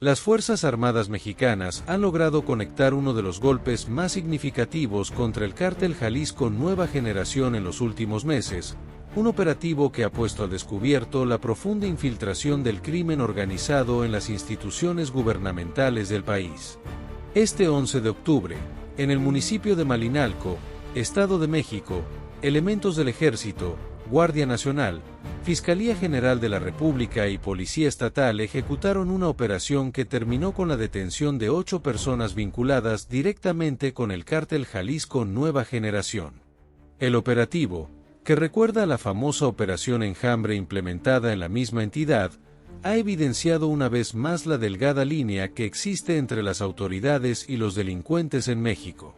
Las Fuerzas Armadas mexicanas han logrado conectar uno de los golpes más significativos contra el cártel Jalisco Nueva Generación en los últimos meses, un operativo que ha puesto al descubierto la profunda infiltración del crimen organizado en las instituciones gubernamentales del país. Este 11 de octubre, en el municipio de Malinalco, Estado de México, elementos del Ejército, Guardia Nacional, Fiscalía General de la República y Policía Estatal ejecutaron una operación que terminó con la detención de 8 personas vinculadas directamente con el cártel Jalisco Nueva Generación. El operativo, que recuerda a la famosa Operación Enjambre implementada en la misma entidad, ha evidenciado una vez más la delgada línea que existe entre las autoridades y los delincuentes en México.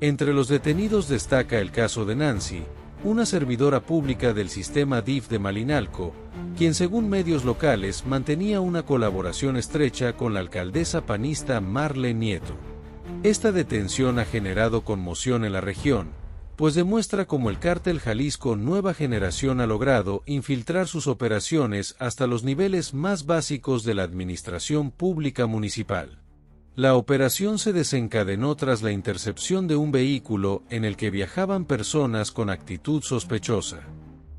Entre los detenidos destaca el caso de Nancy, una servidora pública del sistema DIF de Malinalco, quien según medios locales mantenía una colaboración estrecha con la alcaldesa panista Marle Nieto. Esta detención ha generado conmoción en la región, pues demuestra cómo el cártel Jalisco Nueva Generación ha logrado infiltrar sus operaciones hasta los niveles más básicos de la administración pública municipal. La operación se desencadenó tras la intercepción de un vehículo en el que viajaban personas con actitud sospechosa.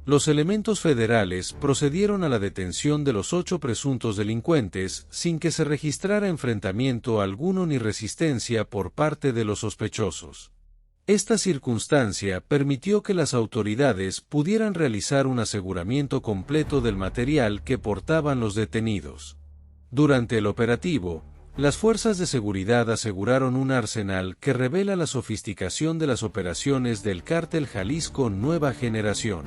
Los elementos federales procedieron a la detención de los 8 presuntos delincuentes sin que se registrara enfrentamiento alguno ni resistencia por parte de los sospechosos. Esta circunstancia permitió que las autoridades pudieran realizar un aseguramiento completo del material que portaban los detenidos. Durante el operativo, las fuerzas de seguridad aseguraron un arsenal que revela la sofisticación de las operaciones del cártel Jalisco Nueva Generación.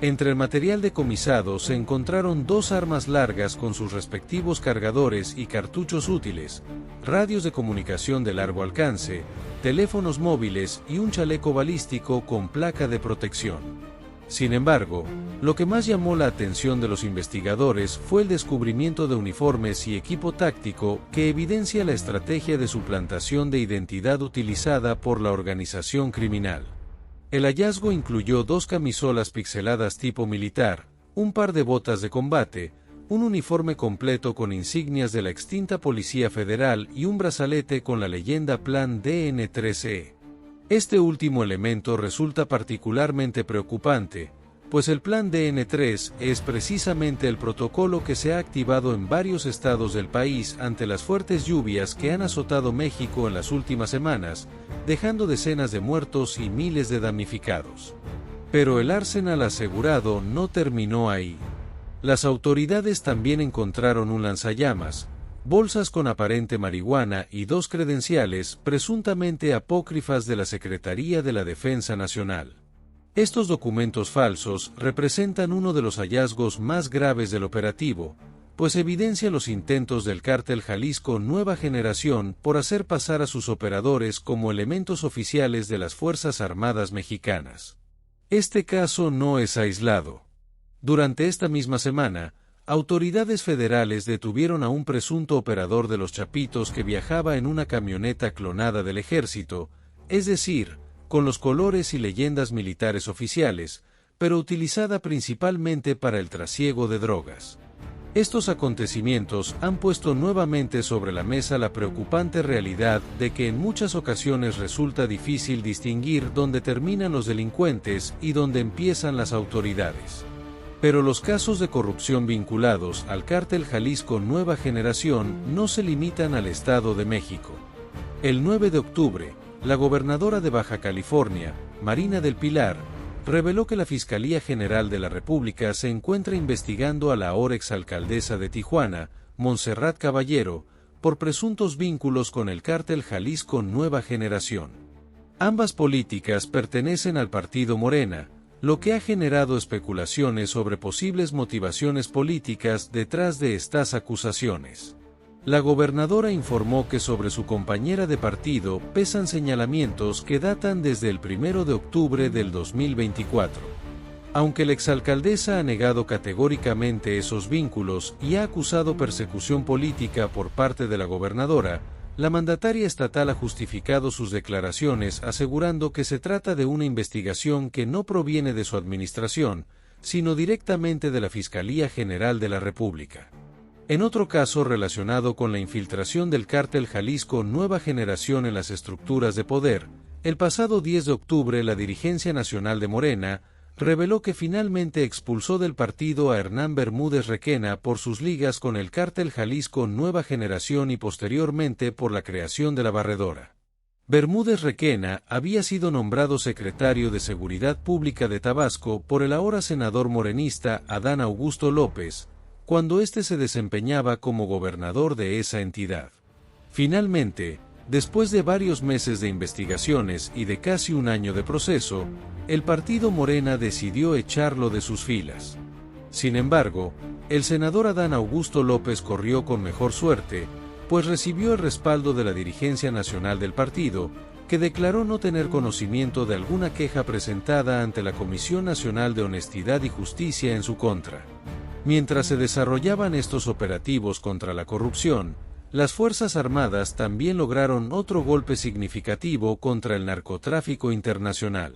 Entre el material decomisado se encontraron 2 armas largas con sus respectivos cargadores y cartuchos útiles, radios de comunicación de largo alcance, teléfonos móviles y un chaleco balístico con placa de protección. Sin embargo, lo que más llamó la atención de los investigadores fue el descubrimiento de uniformes y equipo táctico que evidencia la estrategia de suplantación de identidad utilizada por la organización criminal. El hallazgo incluyó 2 camisolas pixeladas tipo militar, un par de botas de combate, un uniforme completo con insignias de la extinta Policía Federal y un brazalete con la leyenda Plan DN3E. Este último elemento resulta particularmente preocupante, pues el Plan DN3 es precisamente el protocolo que se ha activado en varios estados del país ante las fuertes lluvias que han azotado México en las últimas semanas, dejando decenas de muertos y miles de damnificados. Pero el arsenal asegurado no terminó ahí. Las autoridades también encontraron un lanzallamas, bolsas con aparente marihuana y 2 credenciales presuntamente apócrifas de la Secretaría de la Defensa Nacional. Estos documentos falsos representan uno de los hallazgos más graves del operativo, pues evidencia los intentos del cártel Jalisco Nueva Generación por hacer pasar a sus operadores como elementos oficiales de las Fuerzas Armadas mexicanas. Este caso no es aislado. Durante esta misma semana, autoridades federales detuvieron a un presunto operador de los Chapitos que viajaba en una camioneta clonada del ejército, es decir, con los colores y leyendas militares oficiales, pero utilizada principalmente para el trasiego de drogas. Estos acontecimientos han puesto nuevamente sobre la mesa la preocupante realidad de que en muchas ocasiones resulta difícil distinguir dónde terminan los delincuentes y dónde empiezan las autoridades. Pero los casos de corrupción vinculados al cártel Jalisco Nueva Generación no se limitan al Estado de México. El 9 de octubre, la gobernadora de Baja California, Marina del Pilar, reveló que la Fiscalía General de la República se encuentra investigando a la ahora exalcaldesa de Tijuana, Montserrat Caballero, por presuntos vínculos con el cártel Jalisco Nueva Generación. Ambas políticas pertenecen al partido Morena, lo que ha generado especulaciones sobre posibles motivaciones políticas detrás de estas acusaciones. La gobernadora informó que sobre su compañera de partido pesan señalamientos que datan desde el 1 de octubre del 2024. Aunque la exalcaldesa ha negado categóricamente esos vínculos y ha acusado persecución política por parte de la gobernadora, la mandataria estatal ha justificado sus declaraciones asegurando que se trata de una investigación que no proviene de su administración, sino directamente de la Fiscalía General de la República. En otro caso relacionado con la infiltración del cártel Jalisco Nueva Generación en las estructuras de poder, el pasado 10 de octubre la dirigencia nacional de Morena reveló que finalmente expulsó del partido a Hernán Bermúdez Requena por sus ligas con el cártel Jalisco Nueva Generación y posteriormente por la creación de la Barredora. Bermúdez Requena había sido nombrado secretario de Seguridad Pública de Tabasco por el ahora senador morenista Adán Augusto López, cuando éste se desempeñaba como gobernador de esa entidad. Finalmente, después de varios meses de investigaciones y de casi un año de proceso, el partido Morena decidió echarlo de sus filas. Sin embargo, el senador Adán Augusto López corrió con mejor suerte, pues recibió el respaldo de la dirigencia nacional del partido, que declaró no tener conocimiento de alguna queja presentada ante la Comisión Nacional de Honestidad y Justicia en su contra. Mientras se desarrollaban estos operativos contra la corrupción, las Fuerzas Armadas también lograron otro golpe significativo contra el narcotráfico internacional.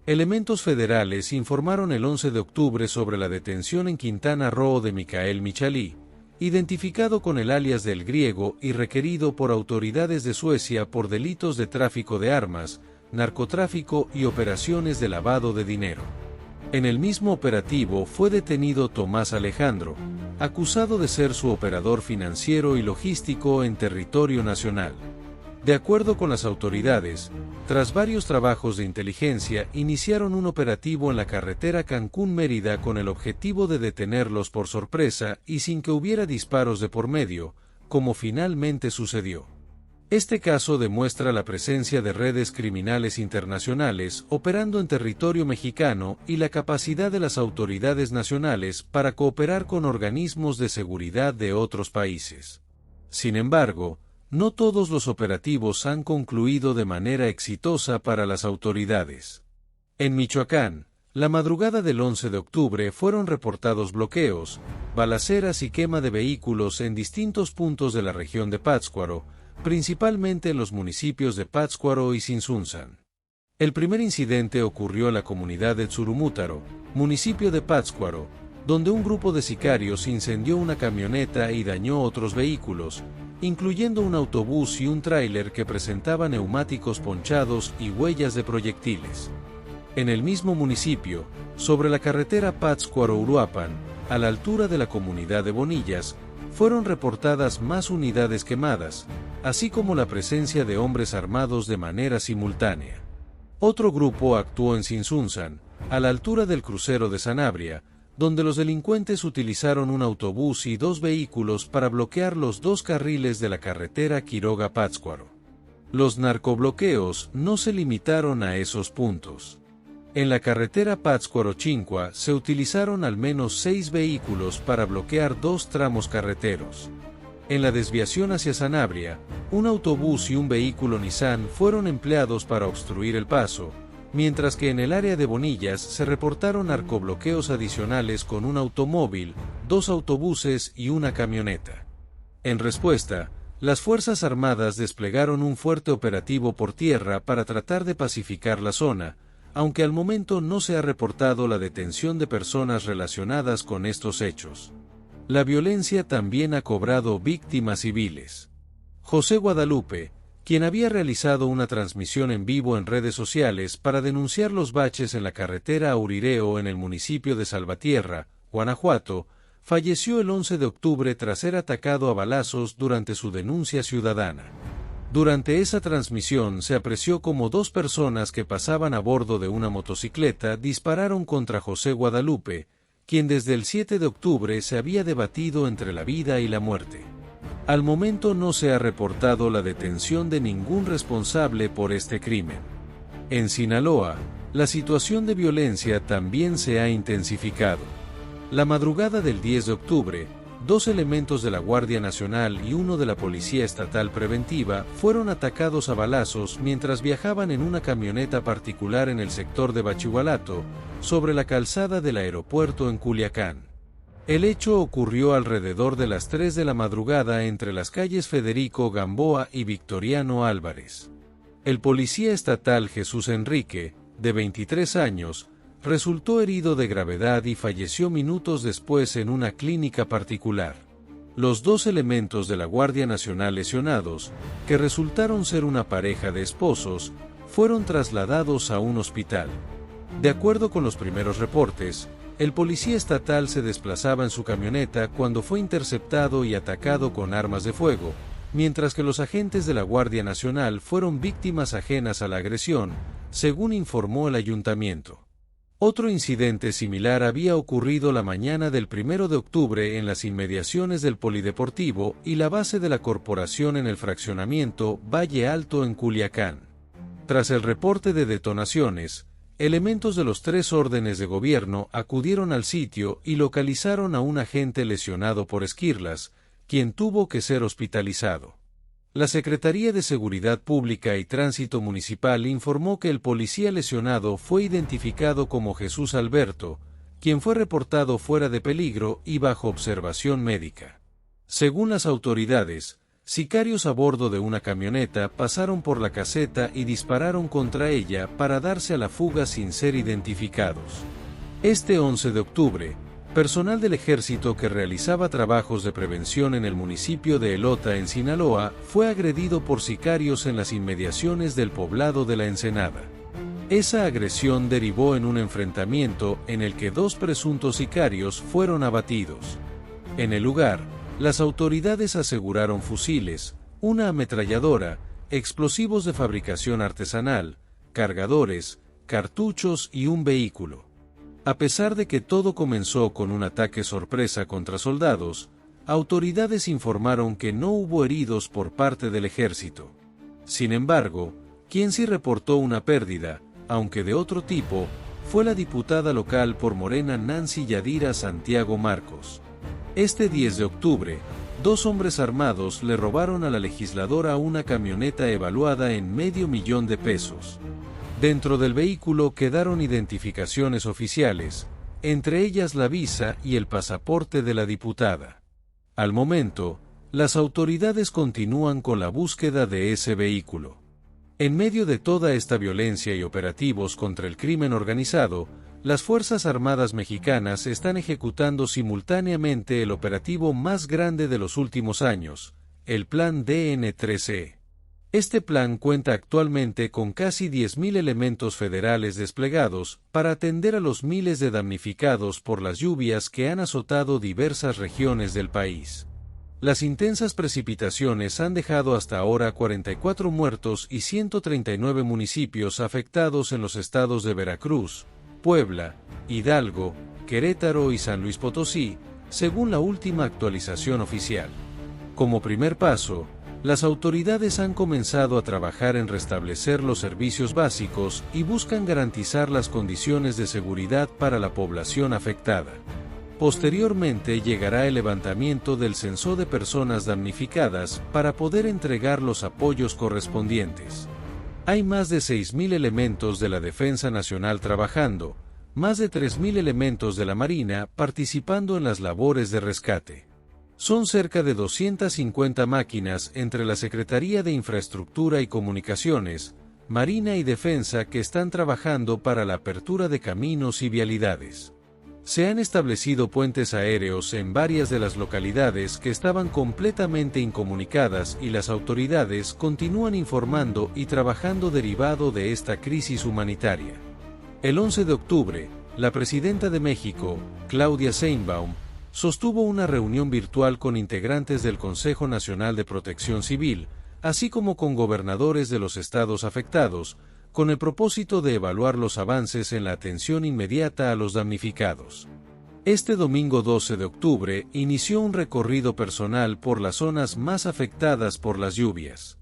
Elementos federales informaron el 11 de octubre sobre la detención en Quintana Roo de Micael Michalí, identificado con el alias del Griego y requerido por autoridades de Suecia por delitos de tráfico de armas, narcotráfico y operaciones de lavado de dinero. En el mismo operativo fue detenido Tomás Alejandro, acusado de ser su operador financiero y logístico en territorio nacional. De acuerdo con las autoridades, tras varios trabajos de inteligencia, iniciaron un operativo en la carretera Cancún-Mérida con el objetivo de detenerlos por sorpresa y sin que hubiera disparos de por medio, como finalmente sucedió. Este caso demuestra la presencia de redes criminales internacionales operando en territorio mexicano y la capacidad de las autoridades nacionales para cooperar con organismos de seguridad de otros países. Sin embargo, no todos los operativos han concluido de manera exitosa para las autoridades. En Michoacán, la madrugada del 11 de octubre fueron reportados bloqueos, balaceras y quema de vehículos en distintos puntos de la región de Pátzcuaro, principalmente en los municipios de Pátzcuaro y Sinsunzan. El primer incidente ocurrió en la comunidad de Tsurumútaro, municipio de Pátzcuaro, donde un grupo de sicarios incendió una camioneta y dañó otros vehículos, incluyendo un autobús y un tráiler que presentaba neumáticos ponchados y huellas de proyectiles. En el mismo municipio, sobre la carretera Pátzcuaro-Uruapan, a la altura de la comunidad de Bonillas, fueron reportadas más unidades quemadas, así como la presencia de hombres armados de manera simultánea. Otro grupo actuó en Sinsunzan, a la altura del crucero de Sanabria, donde los delincuentes utilizaron un autobús y dos vehículos para bloquear los dos carriles de la carretera Quiroga-Pátzcuaro. Los narcobloqueos no se limitaron a esos puntos. En la carretera Pátzcuaro-Chincua se utilizaron al menos 6 vehículos para bloquear 2 tramos carreteros. En la desviación hacia Sanabria, un autobús y un vehículo Nissan fueron empleados para obstruir el paso, mientras que en el área de Bonillas se reportaron narcobloqueos adicionales con un automóvil, 2 autobuses y una camioneta. En respuesta, las Fuerzas Armadas desplegaron un fuerte operativo por tierra para tratar de pacificar la zona, aunque al momento no se ha reportado la detención de personas relacionadas con estos hechos. La violencia también ha cobrado víctimas civiles. José Guadalupe, quien había realizado una transmisión en vivo en redes sociales para denunciar los baches en la carretera Aurireo en el municipio de Salvatierra, Guanajuato, falleció el 11 de octubre tras ser atacado a balazos durante su denuncia ciudadana. Durante esa transmisión se apreció como 2 personas que pasaban a bordo de una motocicleta dispararon contra José Guadalupe, quien desde el 7 de octubre se había debatido entre la vida y la muerte. Al momento no se ha reportado la detención de ningún responsable por este crimen. En Sinaloa, la situación de violencia también se ha intensificado. La madrugada del 10 de octubre, 2 elementos de la Guardia Nacional y uno de la Policía Estatal Preventiva fueron atacados a balazos mientras viajaban en una camioneta particular en el sector de Bachihualato, sobre la calzada del aeropuerto en Culiacán. El hecho ocurrió alrededor de las 3 de la madrugada entre las calles Federico Gamboa y Victoriano Álvarez. El policía estatal Jesús Enrique, de 23 años, resultó herido de gravedad y falleció minutos después en una clínica particular. Los 2 elementos de la Guardia Nacional lesionados, que resultaron ser una pareja de esposos, fueron trasladados a un hospital. De acuerdo con los primeros reportes, el policía estatal se desplazaba en su camioneta cuando fue interceptado y atacado con armas de fuego, mientras que los agentes de la Guardia Nacional fueron víctimas ajenas a la agresión, según informó el ayuntamiento. Otro incidente similar había ocurrido la mañana del 1 de octubre en las inmediaciones del Polideportivo y la base de la corporación en el fraccionamiento Valle Alto en Culiacán. Tras el reporte de detonaciones, elementos de los 3 órdenes de gobierno acudieron al sitio y localizaron a un agente lesionado por esquirlas, quien tuvo que ser hospitalizado. La Secretaría de Seguridad Pública y Tránsito Municipal informó que el policía lesionado fue identificado como Jesús Alberto, quien fue reportado fuera de peligro y bajo observación médica. Según las autoridades, sicarios a bordo de una camioneta pasaron por la caseta y dispararon contra ella para darse a la fuga sin ser identificados. Este 11 de octubre, personal del ejército que realizaba trabajos de prevención en el municipio de Elota en Sinaloa fue agredido por sicarios en las inmediaciones del poblado de La Ensenada. Esa agresión derivó en un enfrentamiento en el que 2 presuntos sicarios fueron abatidos. En el lugar, las autoridades aseguraron fusiles, una ametralladora, explosivos de fabricación artesanal, cargadores, cartuchos y un vehículo. A pesar de que todo comenzó con un ataque sorpresa contra soldados, autoridades informaron que no hubo heridos por parte del ejército. Sin embargo, quien sí reportó una pérdida, aunque de otro tipo, fue la diputada local por Morena Nancy Yadira Santiago Marcos. Este 10 de octubre, 2 hombres armados le robaron a la legisladora una camioneta evaluada en $500,000. Dentro del vehículo quedaron identificaciones oficiales, entre ellas la visa y el pasaporte de la diputada. Al momento, las autoridades continúan con la búsqueda de ese vehículo. En medio de toda esta violencia y operativos contra el crimen organizado, las Fuerzas Armadas mexicanas están ejecutando simultáneamente el operativo más grande de los últimos años, el Plan DN3E. Este plan cuenta actualmente con casi 10.000 elementos federales desplegados para atender a los miles de damnificados por las lluvias que han azotado diversas regiones del país. Las intensas precipitaciones han dejado hasta ahora 44 muertos y 139 municipios afectados en los estados de Veracruz, Puebla, Hidalgo, Querétaro y San Luis Potosí, según la última actualización oficial. Como primer paso, las autoridades han comenzado a trabajar en restablecer los servicios básicos y buscan garantizar las condiciones de seguridad para la población afectada. Posteriormente llegará el levantamiento del censo de personas damnificadas para poder entregar los apoyos correspondientes. Hay más de 6.000 elementos de la Defensa Nacional trabajando, más de 3.000 elementos de la Marina participando en las labores de rescate. Son cerca de 250 máquinas entre la Secretaría de Infraestructura y Comunicaciones, Marina y Defensa que están trabajando para la apertura de caminos y vialidades. Se han establecido puentes aéreos en varias de las localidades que estaban completamente incomunicadas y las autoridades continúan informando y trabajando derivado de esta crisis humanitaria. El 11 de octubre, la presidenta de México, Claudia Sheinbaum, sostuvo una reunión virtual con integrantes del Consejo Nacional de Protección Civil, así como con gobernadores de los estados afectados, con el propósito de evaluar los avances en la atención inmediata a los damnificados. Este domingo 12 de octubre inició un recorrido personal por las zonas más afectadas por las lluvias.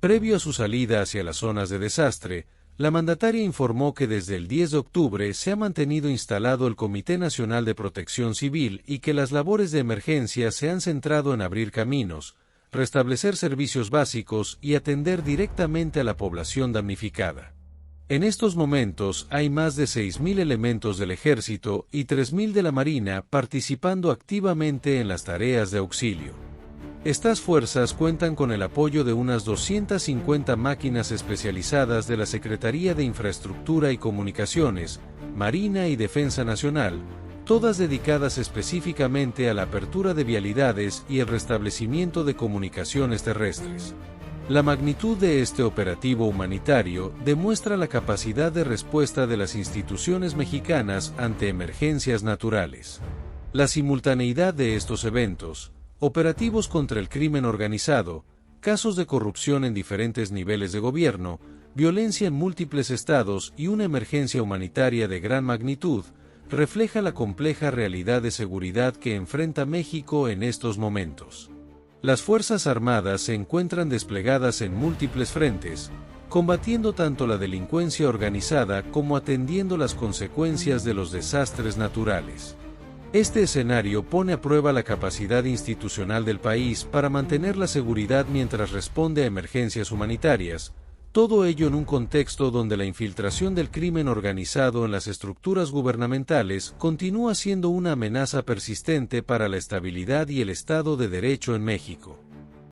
Previo a su salida hacia las zonas de desastre, la mandataria informó que desde el 10 de octubre se ha mantenido instalado el Comité Nacional de Protección Civil y que las labores de emergencia se han centrado en abrir caminos, restablecer servicios básicos y atender directamente a la población damnificada. En estos momentos hay más de 6.000 elementos del Ejército y 3.000 de la Marina participando activamente en las tareas de auxilio. Estas fuerzas cuentan con el apoyo de unas 250 máquinas especializadas de la Secretaría de Infraestructura y Comunicaciones, Marina y Defensa Nacional, todas dedicadas específicamente a la apertura de vialidades y el restablecimiento de comunicaciones terrestres. La magnitud de este operativo humanitario demuestra la capacidad de respuesta de las instituciones mexicanas ante emergencias naturales. La simultaneidad de estos eventos, operativos contra el crimen organizado, casos de corrupción en diferentes niveles de gobierno, violencia en múltiples estados y una emergencia humanitaria de gran magnitud, refleja la compleja realidad de seguridad que enfrenta México en estos momentos. Las Fuerzas Armadas se encuentran desplegadas en múltiples frentes, combatiendo tanto la delincuencia organizada como atendiendo las consecuencias de los desastres naturales. Este escenario pone a prueba la capacidad institucional del país para mantener la seguridad mientras responde a emergencias humanitarias, todo ello en un contexto donde la infiltración del crimen organizado en las estructuras gubernamentales continúa siendo una amenaza persistente para la estabilidad y el Estado de Derecho en México.